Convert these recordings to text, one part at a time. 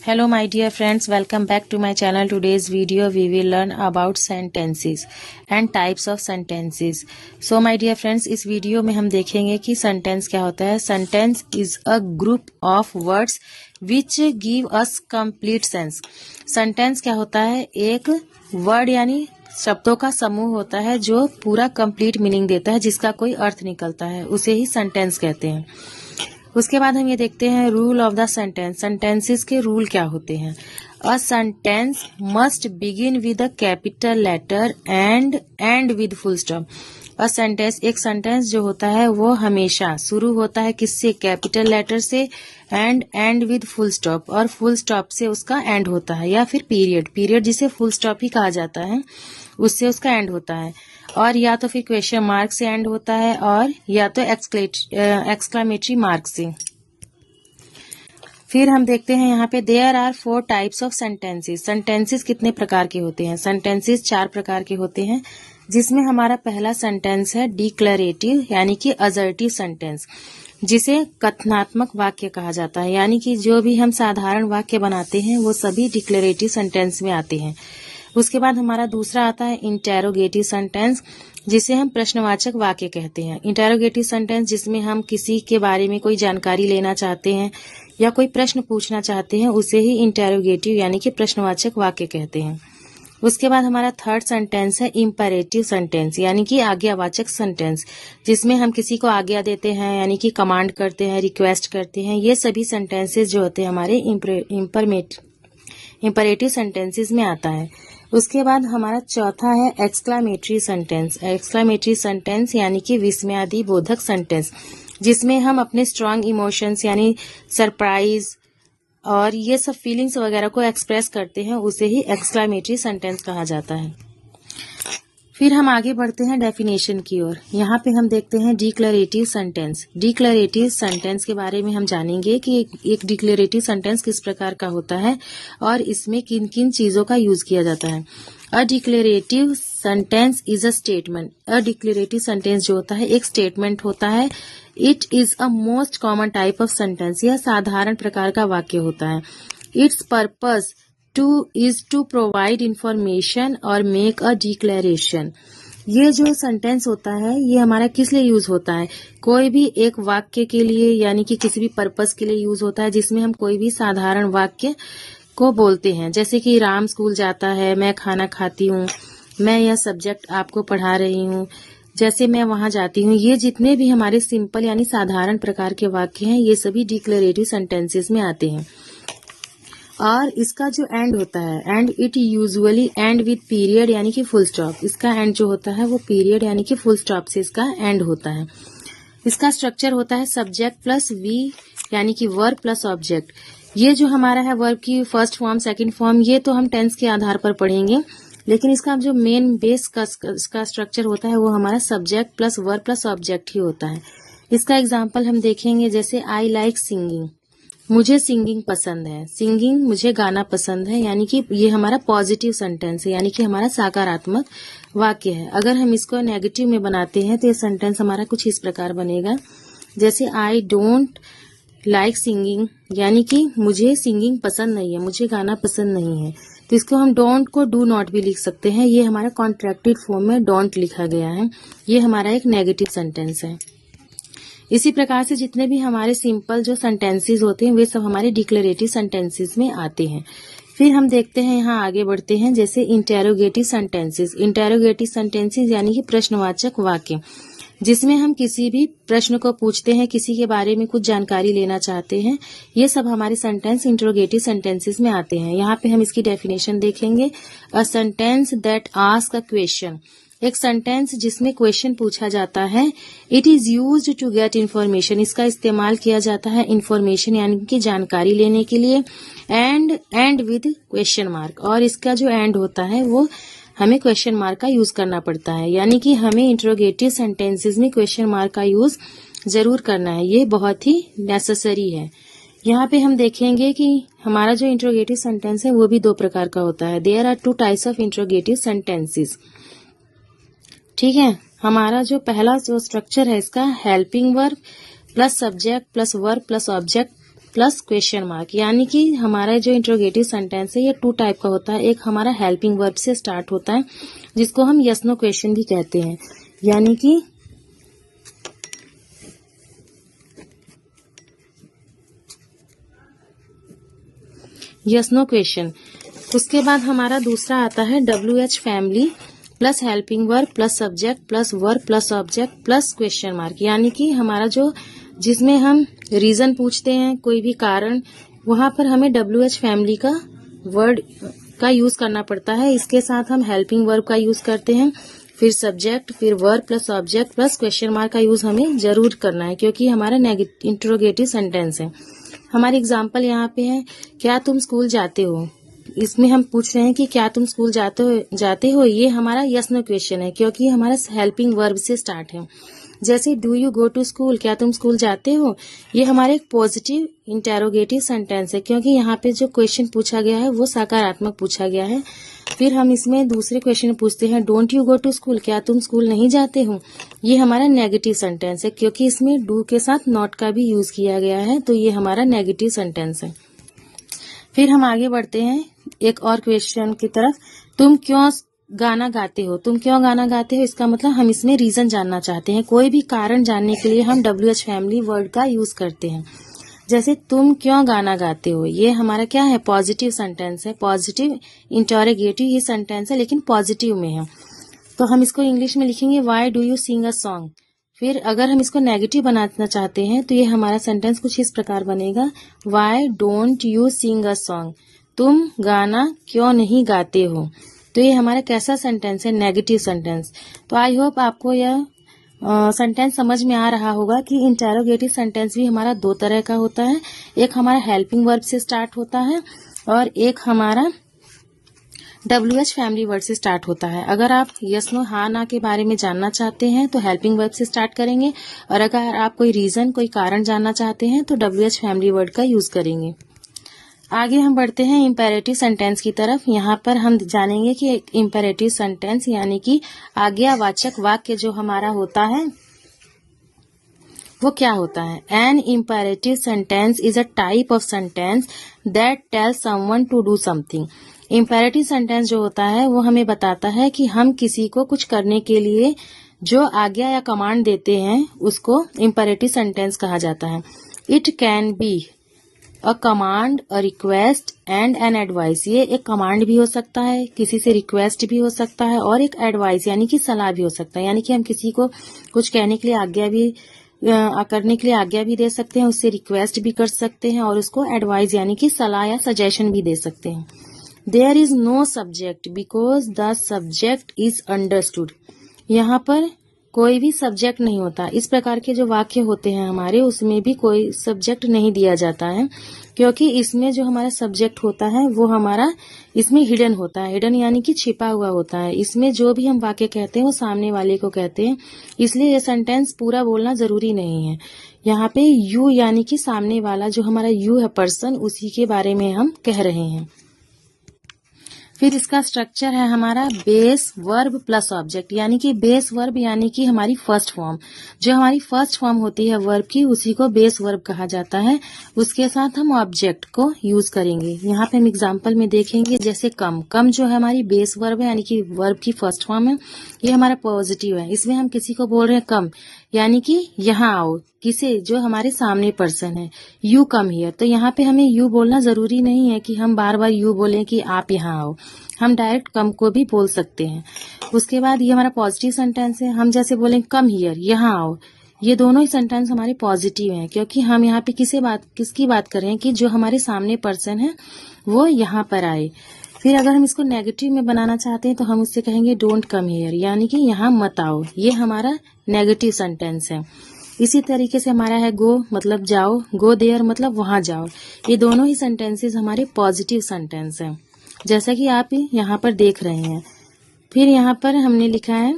Hello my dear friends, welcome back to my channel. Today's video we will learn about sentences and types of sentences. So my dear friends, इस video में हम देखेंगे कि sentence क्या होता है. Sentence is a group of words which give us complete sense. Sentence क्या होता है? एक वर्ड यानी शब्दों का समूह होता है जो पूरा कंप्लीट मीनिंग देता है, जिसका कोई अर्थ निकलता है, उसे ही सेंटेंस कहते हैं. उसके बाद हम ये देखते हैं rule of the sentence. Sentences के रूल क्या होते हैं? A sentence must begin with a capital letter and end with full stop. A sentence, एक सेंटेंस जो होता है वो हमेशा शुरू होता है किससे? कैपिटल लेटर से, and end with full stop, और फुल स्टॉप से उसका एंड होता है, या फिर पीरियड, पीरियड जिसे फुल स्टॉप ही कहा जाता है, उससे उसका एंड होता है. और या तो फिर क्वेश्चन मार्क से एंड होता है, और या तो एक्सक्लेमेटरी मार्क से. फिर हम देखते हैं यहाँ पे there are 4 types of sentences. Sentences कितने प्रकार के होते हैं? सेंटेंसेस 4 प्रकार के होते हैं, जिसमें हमारा पहला सेंटेंस है डिक्लेरेटिव यानी कि असर्टिव सेंटेंस, जिसे कथनात्मक वाक्य कहा जाता है. यानी कि जो भी हम साधारण वाक्य बनाते हैं वो सभी डिक्लेरेटिव सेंटेंस में आते हैं. उसके बाद हमारा दूसरा आता है इंटेरोगेटिव सेंटेंस, जिसे हम प्रश्नवाचक वाक्य कहते हैं. इंटेरोगेटिव सेंटेंस जिसमें हम किसी के बारे में कोई जानकारी लेना चाहते हैं या कोई प्रश्न पूछना चाहते हैं, उसे ही इंटेरोगेटिव यानी कि प्रश्नवाचक वाक्य कहते हैं. उसके बाद हमारा थर्ड सेंटेंस है इम्परेटिव सेंटेंस, यानी कि आज्ञावाचक सेंटेंस, जिसमें हम किसी को आज्ञा देते हैं, यानी कि कमांड करते हैं, रिक्वेस्ट करते हैं. ये सभी सेंटेंसेस जो होते हैं हमारे इम्परेटिव सेंटेंसेस में आता है. उसके बाद हमारा चौथा है एक्सक्लामेटरी सेंटेंस. एक्सक्लामेटरी सेंटेंस यानी कि विस्मयादि बोधक सेंटेंस, जिसमें हम अपने स्ट्रांग इमोशंस यानी सरप्राइज और ये सब फीलिंग्स वगैरह को एक्सप्रेस करते हैं, उसे ही एक्सक्लामेटरी सेंटेंस कहा जाता है. फिर हम आगे बढ़ते हैं डेफिनेशन की ओर. यहाँ पे हम देखते हैं डिक्लेरेटिव सेंटेंस. डिक्लेरेटिव सेंटेंस के बारे में हम जानेंगे कि एक डिक्लेरेटिव सेंटेंस किस प्रकार का होता है और इसमें किन किन चीजों का यूज किया जाता है. A declarative sentence is a statement. A declarative sentence जो होता है एक स्टेटमेंट होता है. It is a most common type of sentence. यह साधारण प्रकार का वाक्य होता है. Its purpose to provide information और मेक अ डिक्लेरेशन. ये जो सेंटेंस होता है ये हमारा किस लिए यूज होता है? कोई भी एक वाक्य के लिए, यानी कि किसी भी पर्पस के लिए यूज होता है, जिसमें हम कोई भी साधारण वाक्य को बोलते हैं. जैसे कि राम स्कूल जाता है, मैं खाना खाती हूँ, मैं यह सब्जेक्ट आपको पढ़ा रही हूँ, जैसे मैं वहां जाती हूँ. ये जितने भी हमारे सिंपल यानी साधारण प्रकार के वाक्य हैं, ये सभी डिक्लेरेटिव सेंटेंसेस में आते हैं. और इसका जो एंड होता है, and it usually and with period यानी कि फुल स्टॉप. इसका एंड जो होता है वो पीरियड यानी कि फुल स्टॉप से इसका एंड होता है. इसका स्ट्रक्चर होता है सब्जेक्ट प्लस वी यानी कि वर्ब प्लस ऑब्जेक्ट. ये जो हमारा है वर्ब की फर्स्ट फॉर्म सेकंड फॉर्म, ये तो हम टेंस के आधार पर पढ़ेंगे, लेकिन इसका जो मेन बेस का स्ट्रक्चर होता है वो हमारा subject plus verb plus object ही होता है. इसका एग्जाम्पल हम देखेंगे, जैसे आई लाइक सिंगिंग, मुझे सिंगिंग पसंद है. सिंगिंग मुझे गाना पसंद है, यानी कि ये हमारा पॉजिटिव सेंटेंस है, यानी कि हमारा सकारात्मक वाक्य है. अगर हम इसको नेगेटिव में बनाते हैं तो ये सेंटेंस हमारा कुछ इस प्रकार बनेगा, जैसे आई डोंट लाइक सिंगिंग, यानी कि मुझे सिंगिंग पसंद नहीं है, मुझे गाना पसंद नहीं है. तो इसको हम डोंट को डू नॉट भी लिख सकते हैं. ये हमारा कॉन्ट्रैक्टेड फॉर्म में डोंट लिखा गया है. ये हमारा एक नेगेटिव सेंटेंस है. इसी प्रकार से जितने भी हमारे सिंपल जो सेंटेंसेस होते हैं वे सब हमारे डिक्लेरेटिव सेंटेंसेस में आते हैं. फिर हम देखते हैं, यहाँ आगे बढ़ते हैं, जैसे इंटेरोगेटिव सेंटेंसेस. इंटेरोगेटिव सेंटेंसेस यानी कि प्रश्नवाचक वाक्य, जिसमें हम किसी भी प्रश्न को पूछते हैं, किसी के बारे में कुछ जानकारी लेना चाहते हैं. ये सब हमारे सेंटेंस इंटेरोगेटिव सेंटेंसेस में आते हैं. यहाँ पे हम इसकी डेफिनेशन देखेंगे. A sentence that ask a question. एक सेंटेंस जिसमें क्वेश्चन पूछा जाता है. It is used to get information. इसका इस्तेमाल किया जाता है इन्फॉर्मेशन यानी कि जानकारी लेने के लिए. एंड विद क्वेश्चन मार्क, और इसका जो एंड होता है वो हमें क्वेश्चन मार्क का यूज करना पड़ता है. यानी कि हमें इंट्रोगेटिव सेंटेंसेस में क्वेश्चन मार्क का यूज जरूर करना है. ये बहुत ही नेसेसरी है. यहाँ पे हम देखेंगे कि हमारा जो इंट्रोगेटिव सेंटेंस है वो भी 2 प्रकार का होता है. There are 2 types of interrogative sentences. ठीक है. हमारा जो पहला जो स्ट्रक्चर है इसका helping verb plus subject plus verb plus object plus question mark, यानी कि हमारा जो इंट्रोगेटिव सेंटेंस है ये 2 टाइप का होता है। एक हमारा हेल्पिंग वर्ब से स्टार्ट होता है जिसको हम यस नो क्वेश्चन भी कहते हैं, यानी कि यस नो क्वेश्चन। उसके बाद हमारा दूसरा आता है WH family plus helping verb plus subject plus verb plus object plus question mark, यानी कि हमारा जो जिसमें हम रीजन पूछते हैं, कोई भी कारण, वहां पर हमें WH फैमिली का वर्ड का यूज करना पड़ता है। इसके साथ हम हेल्पिंग वर्ब का यूज करते हैं, फिर सब्जेक्ट, फिर verb plus object plus question mark का यूज हमें जरूर करना है क्योंकि हमारा इंट्रोगेटिव सेंटेंस है। हमारे एग्जाम्पल यहाँ पे है, क्या तुम स्कूल जाते हो। इसमें हम पूछ रहे हैं कि क्या तुम स्कूल जाते हो। ये हमारा यस नो क्वेश्चन है क्योंकि हमारा हेल्पिंग वर्ब से स्टार्ट है। जैसे do you go to school, क्या तुम स्कूल जाते हो, ये हमारे एक पॉजिटिव इंटेरोगेटिव सेंटेंस है क्योंकि यहाँ पे जो क्वेश्चन पूछा गया है वो सकारात्मक पूछा गया है। फिर हम इसमें दूसरे क्वेश्चन पूछते हैं don't you go to school, क्या तुम स्कूल नहीं जाते हो। ये हमारा नेगेटिव सेंटेंस है क्योंकि इसमें डू के साथ नॉट का भी यूज किया गया है, तो ये हमारा नेगेटिव सेंटेंस है। फिर हम आगे बढ़ते हैं एक और क्वेश्चन की तरफ, तुम क्यों गाना गाते हो। तुम क्यों गाना गाते हो, इसका मतलब हम इसमें रीजन जानना चाहते हैं। कोई भी कारण जानने के लिए हम WH फैमिली वर्ड का यूज करते हैं। जैसे तुम क्यों गाना गाते हो, ये हमारा क्या है, पॉजिटिव सेंटेंस है, पॉजिटिव इंटरोगेटिव ही सेंटेंस है लेकिन पॉजिटिव में है। तो हम इसको इंग्लिश में लिखेंगे why do you sing a song. फिर अगर हम इसको नेगेटिव बनाना चाहते हैं तो ये हमारा सेंटेंस कुछ इस प्रकार बनेगा, why don't you sing a song, तुम गाना क्यों नहीं गाते हो। तो ये हमारा कैसा सेंटेंस है, नेगेटिव सेंटेंस। तो आई होप आपको यह सेंटेंस समझ में आ रहा होगा कि इंटेरोगेटिव सेंटेंस भी हमारा 2 तरह का होता है। एक हमारा हेल्पिंग वर्ब से स्टार्ट होता है और एक हमारा WH फैमिली वर्ड से स्टार्ट होता है। अगर आप यस नो हाँ ना के बारे में जानना चाहते हैं तो हेल्पिंग वर्ब से स्टार्ट करेंगे, और अगर आप कोई रीजन कोई कारण जानना चाहते हैं तो WH फैमिली वर्ड का यूज करेंगे। आगे हम बढ़ते हैं इम्पेरेटिव सेंटेंस की तरफ। यहाँ पर हम जानेंगे कि एक इम्पेरेटिव सेंटेंस यानी कि आज्ञावाचक वाक्य जो हमारा होता है वो क्या होता है। An imperative sentence is a type of sentence that tells someone to do something. Imperative sentence जो होता है वो हमें बताता है कि हम किसी को कुछ करने के लिए जो आज्ञा या कमांड देते हैं उसको इम्पेरेटिव सेंटेंस कहा जाता है। It can be a command, a request and an advice. ये एक कमांड भी हो सकता है, किसी से रिक्वेस्ट भी हो सकता है, और एक एडवाइस यानी कि सलाह भी हो सकता है। यानी कि हम किसी को कुछ कहने के लिए आज्ञा भी करने के लिए आज्ञा भी दे सकते हैं, उससे रिक्वेस्ट भी कर सकते हैं और उसको एडवाइस यानी कि सलाह या सजेशन भी दे सकते हैं। There is no subject because the subject is understood. यहाँ पर कोई भी सब्जेक्ट नहीं होता। इस प्रकार के जो वाक्य होते हैं हमारे, उसमें भी कोई सब्जेक्ट नहीं दिया जाता है क्योंकि इसमें जो हमारा सब्जेक्ट होता है वो हमारा इसमें हिडन होता है। हिडन यानी कि छिपा हुआ होता है। इसमें जो भी हम वाक्य कहते हैं वो सामने वाले को कहते हैं, इसलिए ये सेंटेंस पूरा बोलना जरूरी नहीं है। यहाँ पे यू यानी कि सामने वाला जो हमारा यू है पर्सन, उसी के बारे में हम कह रहे हैं। फिर इसका स्ट्रक्चर है हमारा बेस वर्ब प्लस ऑब्जेक्ट, यानी कि बेस वर्ब यानी कि हमारी फर्स्ट फॉर्म, जो हमारी फर्स्ट फॉर्म होती है वर्ब की उसी को बेस वर्ब कहा जाता है। उसके साथ हम ऑब्जेक्ट को यूज करेंगे। यहाँ पे हम एग्जांपल में देखेंगे, जैसे कम। कम जो है हमारी बेस वर्ब है यानी कि वर्ब की फर्स्ट फॉर्म है, ये हमारा पॉजिटिव है। इसमें हम किसी को बोल रहे हैं कम यानी कि यहाँ आओ, किसे, जो हमारे सामने पर्सन है। यू कम हियर, तो यहाँ पे हमें यू बोलना जरूरी नहीं है कि हम बार बार यू बोलें कि आप यहाँ आओ, हम डायरेक्ट कम को भी बोल सकते हैं। उसके बाद ये हमारा पॉजिटिव सेंटेंस है, हम जैसे बोलें कम हियर, यहाँ आओ, ये दोनों ही सेंटेंस हमारे पॉजिटिव हैं क्योंकि हम यहाँ पे किसकी बात कर रहे हैं कि जो हमारे सामने पर्सन है वो यहाँ पर आए। फिर अगर हम इसको नेगेटिव में बनाना चाहते हैं तो हम उससे कहेंगे डोंट कम हियर, यानी कि यहाँ मत आओ। ये हमारा नेगेटिव सेंटेंस है। इसी तरीके से हमारा है गो मतलब जाओ, गो देयर मतलब वहां जाओ। ये दोनों ही सेंटेंसेस हमारे पॉजिटिव सेंटेंस हैं, जैसा कि आप यहाँ पर देख रहे हैं। फिर यहाँ पर हमने लिखा है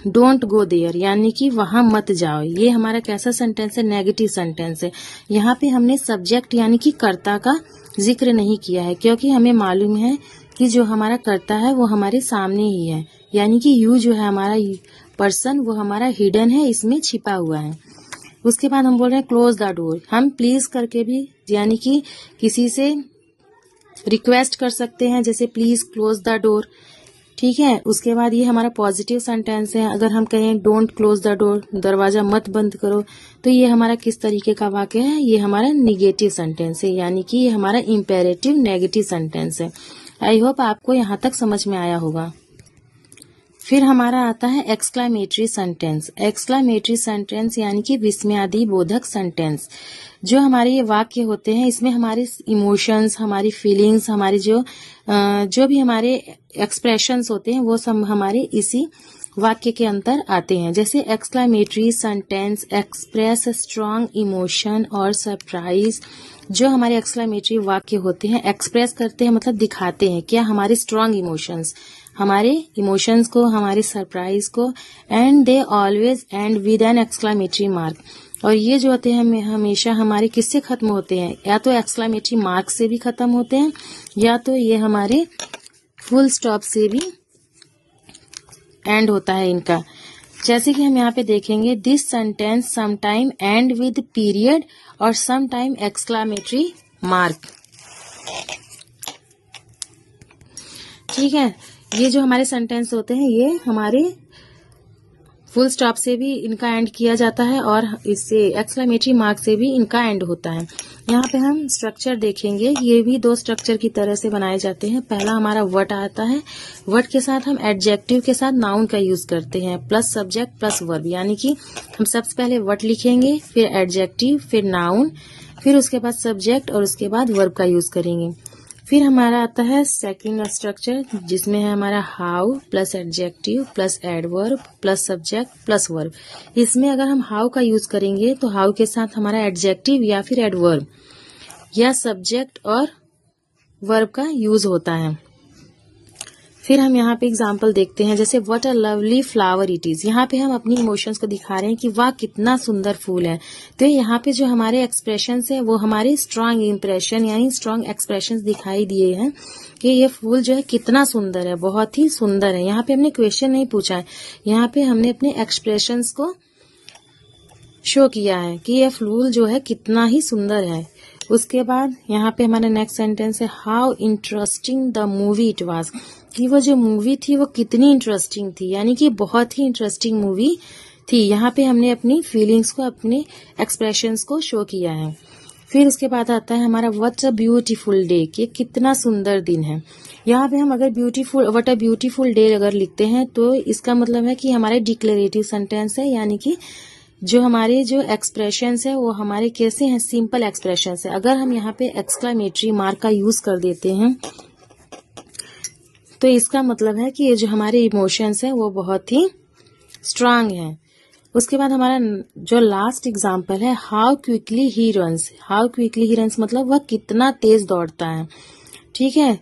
डोंट गो देयर, यानी कि वहां मत जाओ। ये हमारा कैसा सेंटेंस है, नेगेटिव सेंटेंस है। यहाँ पे हमने सब्जेक्ट यानी कि कर्ता का जिक्र नहीं किया है क्योंकि हमें मालूम है कि जो हमारा कर्ता है वो हमारे सामने ही है, यानी कि यू जो है हमारा पर्सन वो हमारा हिडन है, इसमें छिपा हुआ है। उसके बाद हम बोल रहे हैं क्लोज द डोर। हम प्लीज करके भी यानी कि किसी से रिक्वेस्ट कर सकते हैं, जैसे प्लीज क्लोज द डोर। ठीक है, उसके बाद ये हमारा पॉजिटिव सेंटेंस है। अगर हम कहें डोंट क्लोज द डोर, दरवाजा मत बंद करो, तो ये हमारा किस तरीके का वाक्य है? ये हमारा निगेटिव सेंटेंस है, यानी कि ये हमारा इम्पेरेटिव नेगेटिव सेंटेंस है। आई होप आपको यहाँ तक समझ में आया होगा। फिर हमारा आता है एक्सक्लामेटरी सेंटेंस। एक्सक्लामेटरी सेंटेंस यानी कि विस्मयादि बोधक सेंटेंस। जो हमारे ये वाक्य होते हैं, इसमें हमारे इमोशंस, हमारी फीलिंग्स, हमारी जो भी हमारे एक्सप्रेशंस होते हैं, वो सब हमारे इसी वाक्य के अंतर आते हैं। जैसे exclamatory sentence express strong emotion और सरप्राइज। जो हमारे एक्सक्लामेटरी वाक्य होते हैं, एक्सप्रेस करते हैं मतलब दिखाते हैं क्या? हमारे स्ट्रॉन्ग इमोशंस, हमारे इमोशंस को, हमारे सरप्राइज को। And they always end with an exclamatory mark. और ये जो होते हैं हमेशा हमारे किससे खत्म होते हैं? या तो एक्सक्लामेटरी मार्क से भी खत्म होते हैं, या तो ये हमारे फुल स्टॉप से भी एंड होता है इनका। जैसे कि हम यहाँ पे देखेंगे, this sentence sometime and with period और समटाइम एक्सक्लामेटरी मार्क। ठीक है, ये जो हमारे सेंटेंस होते हैं, ये हमारे फुल स्टॉप से भी इनका एंड किया जाता है और इससे एक्सक्लेमेटरी मार्क से भी इनका एंड होता है। यहाँ पे हम स्ट्रक्चर देखेंगे, ये भी दो स्ट्रक्चर की तरह से बनाए जाते हैं। पहला हमारा व्हाट आता है, व्हाट के साथ हम एडजेक्टिव के साथ नाउन का यूज करते हैं, प्लस सब्जेक्ट प्लस वर्ब। यानी कि हम सबसे पहले व्हाट लिखेंगे, फिर एडजेक्टिव, फिर नाउन, फिर उसके बाद सब्जेक्ट और उसके बाद वर्ब का यूज करेंगे। फिर हमारा आता है सेकंड स्ट्रक्चर, जिसमें है हमारा how plus adjective plus adverb plus subject plus verb. इसमें अगर हम हाउ का यूज करेंगे तो हाउ के साथ हमारा एडजेक्टिव या फिर एडवर्ब या सब्जेक्ट और वर्ब का यूज होता है। फिर हम यहाँ पे एग्जाम्पल देखते हैं, जैसे what a lovely flower it is. यहाँ पे हम अपनी इमोशंस को दिखा रहे हैं कि वाह कितना सुंदर फूल है। तो यहाँ पे जो हमारे एक्सप्रेशंस है, वो हमारे स्ट्रांग इंप्रेशन यानी स्ट्रांग एक्सप्रेशंस दिखाई दिए हैं कि ये फूल जो है कितना सुंदर है, बहुत ही सुंदर है। यहाँ पे हमने क्वेश्चन नहीं पूछा है, यहाँ पे हमने अपने एक्सप्रेशंस को शो किया है कि यह फूल जो है कितना ही सुंदर है। उसके बाद यहाँ पे हमारा नेक्स्ट सेंटेंस है, how interesting the movie it was. कि वो जो मूवी थी वो कितनी इंटरेस्टिंग थी, यानी कि बहुत ही इंटरेस्टिंग मूवी थी। यहाँ पे हमने अपनी फीलिंग्स को, अपने एक्सप्रेशंस को शो किया है। फिर उसके बाद आता है हमारा व्हाट्स अ ब्यूटीफुल डे, कि कितना सुंदर दिन है। यहाँ पे हम अगर व्हाट अ ब्यूटीफुल डे अगर लिखते हैं तो इसका मतलब है कि हमारे डिक्लेरेटिव सेंटेंस है, यानी कि जो हमारे जो एक्सप्रेशंस है वो हमारे कैसे हैं, सिंपल एक्सप्रेशंस है। अगर हम यहाँ पे एक्सक्लेमेटरी मार्क का यूज कर देते हैं तो इसका मतलब है कि ये जो हमारे इमोशंस है वो बहुत ही स्ट्रांग है। उसके बाद हमारा जो लास्ट एग्जाम्पल है, how quickly he runs. How quickly he runs मतलब वह कितना तेज दौड़ता है। ठीक है,